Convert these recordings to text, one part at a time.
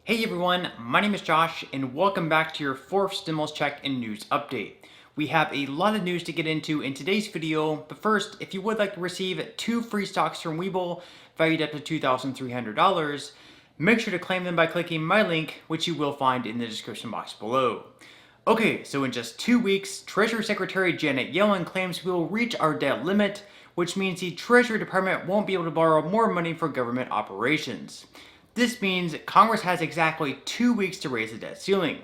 Hey everyone, my name is Josh and welcome back to your fourth stimulus check and news update. We have a lot of news to get into in today's video, but first, if you would like to receive 2 free stocks from Webull valued up to $2,300, make sure to claim them by clicking my link, which you will find in the description box below. Okay, so in just 2 weeks, Treasury Secretary Janet Yellen claims we will reach our debt limit, which means the Treasury Department won't be able to borrow more money for government operations. This means Congress has exactly 2 weeks to raise the debt ceiling.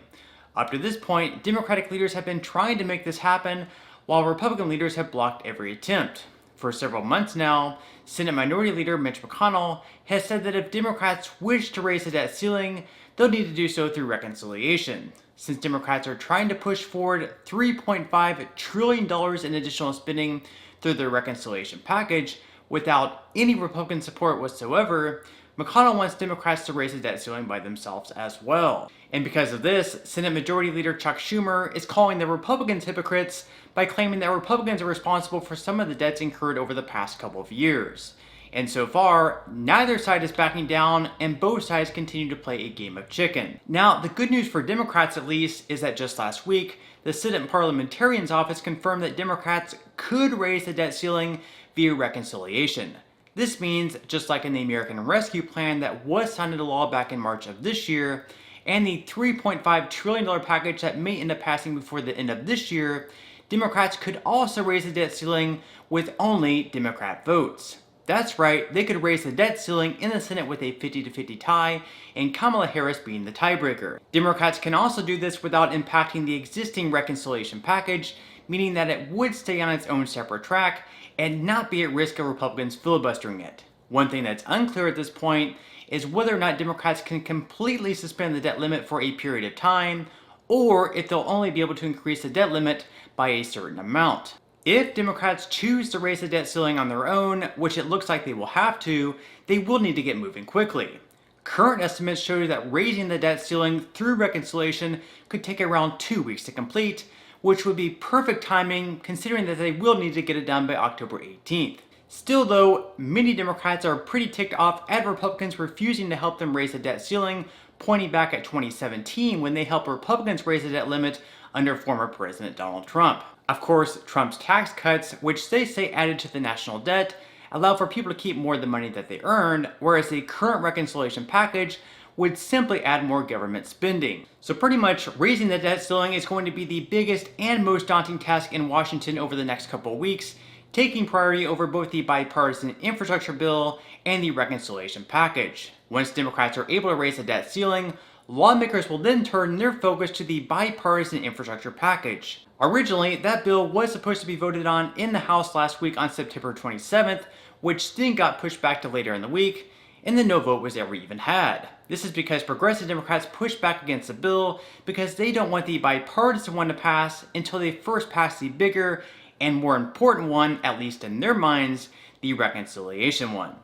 Up to this point, Democratic leaders have been trying to make this happen, while Republican leaders have blocked every attempt. For several months now, Senate Minority Leader Mitch McConnell has said that if Democrats wish to raise the debt ceiling, they'll need to do so through reconciliation. Since Democrats are trying to push forward $3.5 trillion in additional spending through their reconciliation package without any Republican support whatsoever, McConnell wants Democrats to raise the debt ceiling by themselves as well. And because of this, Senate Majority Leader Chuck Schumer is calling the Republicans hypocrites by claiming that Republicans are responsible for some of the debts incurred over the past couple of years. And so far, neither side is backing down, and both sides continue to play a game of chicken. Now, the good news for Democrats at least is that just last week, the Senate Parliamentarian's Office confirmed that Democrats could raise the debt ceiling via reconciliation. This means, just like in the American Rescue Plan that was signed into law back in March of this year, and the $3.5 trillion package that may end up passing before the end of this year, Democrats could also raise the debt ceiling with only Democrat votes. That's right, they could raise the debt ceiling in the Senate with a 50-50 tie, and Kamala Harris being the tiebreaker. Democrats can also do this without impacting the existing reconciliation package, meaning that it would stay on its own separate track and not be at risk of Republicans filibustering it. One thing that's unclear at this point is whether or not Democrats can completely suspend the debt limit for a period of time, or if they'll only be able to increase the debt limit by a certain amount. If Democrats choose to raise the debt ceiling on their own, which it looks like they will have to, they will need to get moving quickly. Current estimates show that raising the debt ceiling through reconciliation could take around 2 weeks to complete, which would be perfect timing considering that they will need to get it done by October 18th. Still though, many Democrats are pretty ticked off at Republicans refusing to help them raise the debt ceiling, pointing back at 2017 when they helped Republicans raise the debt limit under former President Donald Trump. Of course, Trump's tax cuts, which they say added to the national debt, allow for people to keep more of the money that they earned, whereas the current reconciliation package would simply add more government spending. So pretty much raising the debt ceiling is going to be the biggest and most daunting task in Washington over the next couple of weeks, taking priority over both the bipartisan infrastructure bill and the reconciliation package. Once Democrats are able to raise the debt ceiling, lawmakers will then turn their focus to the bipartisan infrastructure package. Originally, that bill was supposed to be voted on in the House last week on September 27th, which then got pushed back to later in the week, and then no vote was ever even had. This is because progressive Democrats pushed back against the bill because they don't want the bipartisan one to pass until they first pass the bigger and more important one, at least in their minds, the reconciliation one.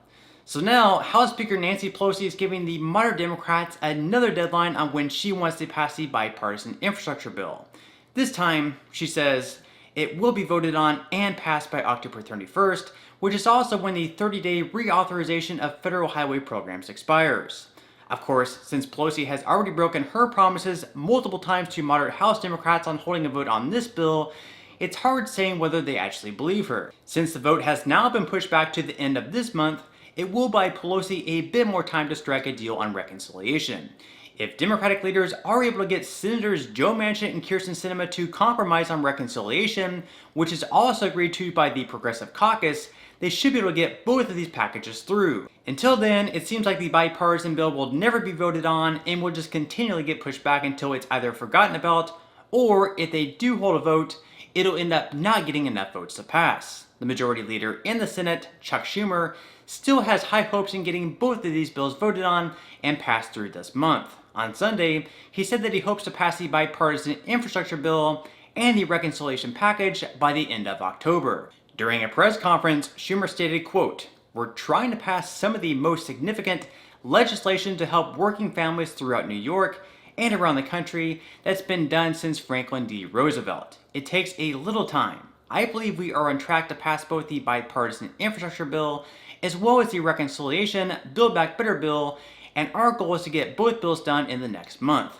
So now, House Speaker Nancy Pelosi is giving the moderate Democrats another deadline on when she wants to pass the bipartisan infrastructure bill. This time, she says, it will be voted on and passed by October 31st, which is also when the 30-day reauthorization of federal highway programs expires. Of course, since Pelosi has already broken her promises multiple times to moderate House Democrats on holding a vote on this bill, it's hard saying whether they actually believe her. Since the vote has now been pushed back to the end of this month, it will buy Pelosi a bit more time to strike a deal on reconciliation. If Democratic leaders are able to get Senators Joe Manchin and Kyrsten Sinema to compromise on reconciliation, which is also agreed to by the Progressive Caucus, they should be able to get both of these packages through. Until then, it seems like the bipartisan bill will never be voted on and will just continually get pushed back until it's either forgotten about, or if they do hold a vote, it'll end up not getting enough votes to pass. The majority leader in the Senate, Chuck Schumer, still has high hopes in getting both of these bills voted on and passed through this month. On Sunday, he said that he hopes to pass the bipartisan infrastructure bill and the reconciliation package by the end of October. During a press conference, Schumer stated, quote, "We're trying to pass some of the most significant legislation to help working families throughout New York and around the country that's been done since Franklin D. Roosevelt. It takes a little time. I believe we are on track to pass both the bipartisan infrastructure bill as well as the reconciliation Build Back Better bill, and our goal is to get both bills done in the next month.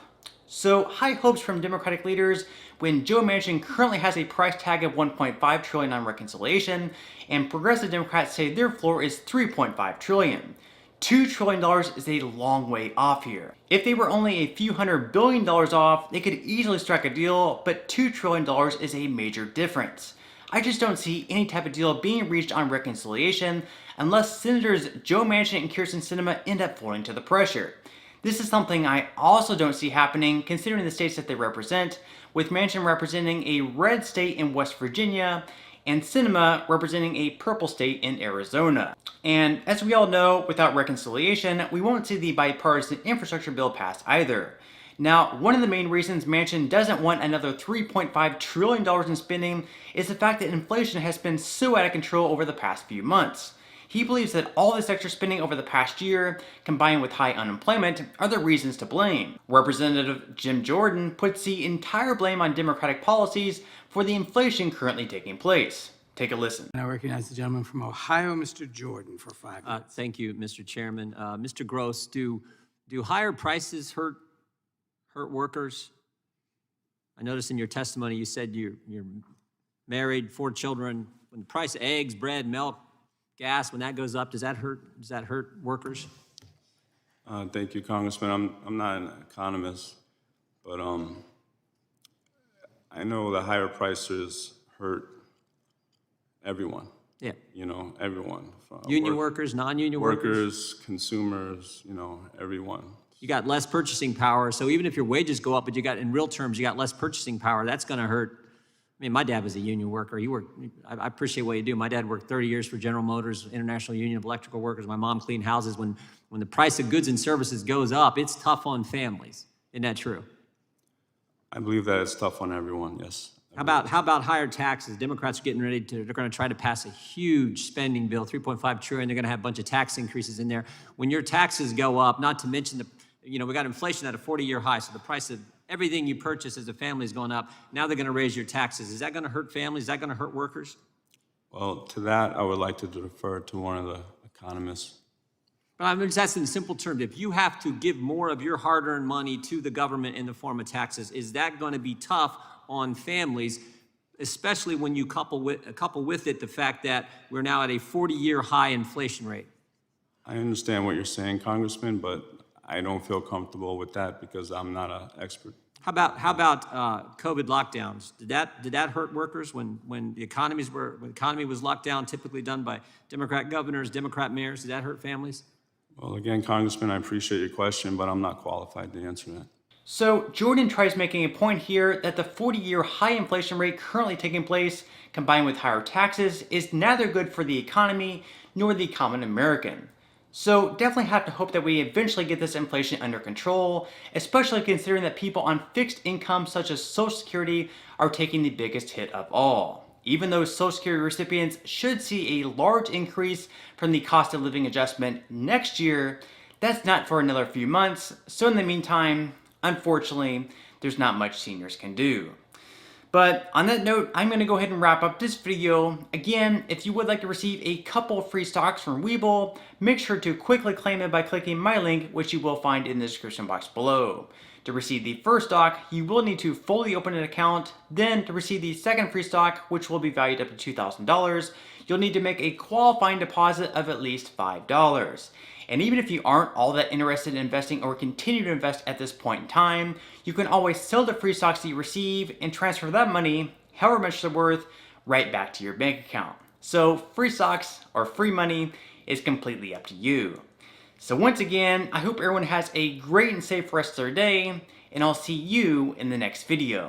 So high hopes from Democratic leaders when Joe Manchin currently has a price tag of $1.5 trillion on reconciliation, and progressive Democrats say their floor is $3.5 trillion. $2 trillion is a long way off here. If they were only a few $100 billion off, they could easily strike a deal, but $2 trillion is a major difference. I just don't see any type of deal being reached on reconciliation unless Senators Joe Manchin and Kyrsten Sinema end up folding to the pressure. This is something I also don't see happening considering the states that they represent, with Manchin representing a red state in West Virginia and Sinema representing a purple state in Arizona. And as we all know, without reconciliation, we won't see the bipartisan infrastructure bill passed either. Now, one of the main reasons Manchin doesn't want another $3.5 trillion in spending is the fact that inflation has been so out of control over the past few months. He believes that all this extra spending over the past year, combined with high unemployment, are the reasons to blame. Representative Jim Jordan puts the entire blame on Democratic policies for the inflation currently taking place. Take a listen. I recognize the gentleman from Ohio, Mr. Jordan, for 5 minutes. Thank you, Mr. Chairman. Mr. Gross, do higher prices hurt workers? I noticed in your testimony you said you're married, 4 children. When the price of eggs, bread, milk, gas, when that goes up, does that hurt workers? Thank you, Congressman. I'm not an economist, but I know the higher prices hurt everyone. Yeah. You know, everyone. Union workers, non-union workers? Workers, consumers, you know, everyone. You got less purchasing power, so even if your wages go up, but in real terms, you got less purchasing power, that's gonna hurt. I mean, my dad was a union worker. I appreciate what you do. My dad worked 30 years for General Motors, International Union of Electrical Workers. My mom cleaned houses. When the price of goods and services goes up, it's tough on families. Isn't that true? I believe that it's tough on everyone, yes. How about higher taxes? Democrats are getting ready they're gonna try to pass a huge spending bill, $3.5 trillion. They're gonna have a bunch of tax increases in there. When your taxes go up, not to mention we got inflation at a 40-year high, so the price of everything you purchase as a family is going up. Now they're going to raise your taxes. Is that going to hurt families? Is that going to hurt workers? Well, to that, I would like to defer to one of the economists. But I'm just asking in simple terms, if you have to give more of your hard-earned money to the government in the form of taxes, is that going to be tough on families, especially when you couple with it the fact that we're now at a 40-year high inflation rate? I understand what you're saying, Congressman, but I don't feel comfortable with that because I'm not an expert. How about COVID lockdowns? Did that hurt workers when the economy was locked down, typically done by Democrat governors, Democrat mayors? Did that hurt families? Well, again, Congressman, I appreciate your question, but I'm not qualified to answer that. So Jordan tries making a point here that the 40-year high inflation rate currently taking place, combined with higher taxes, is neither good for the economy nor the common American. So definitely have to hope that we eventually get this inflation under control, especially considering that people on fixed incomes such as Social Security are taking the biggest hit of all. Even though Social Security recipients should see a large increase from the cost of living adjustment next year, that's not for another few months, so in the meantime, unfortunately, there's not much seniors can do. But on that note, I'm going to go ahead and wrap up this video. Again, if you would like to receive a couple free stocks from Webull, make sure to quickly claim it by clicking my link, which you will find in the description box below. To receive the first stock, you will need to fully open an account. Then to receive the second free stock, which will be valued up to $2,000, you'll need to make a qualifying deposit of at least $5. And even if you aren't all that interested in investing or continue to invest at this point in time, you can always sell the free stocks that you receive and transfer that money, however much they're worth, right back to your bank account. So free stocks or free money is completely up to you. So once again, I hope everyone has a great and safe rest of their day, and I'll see you in the next video.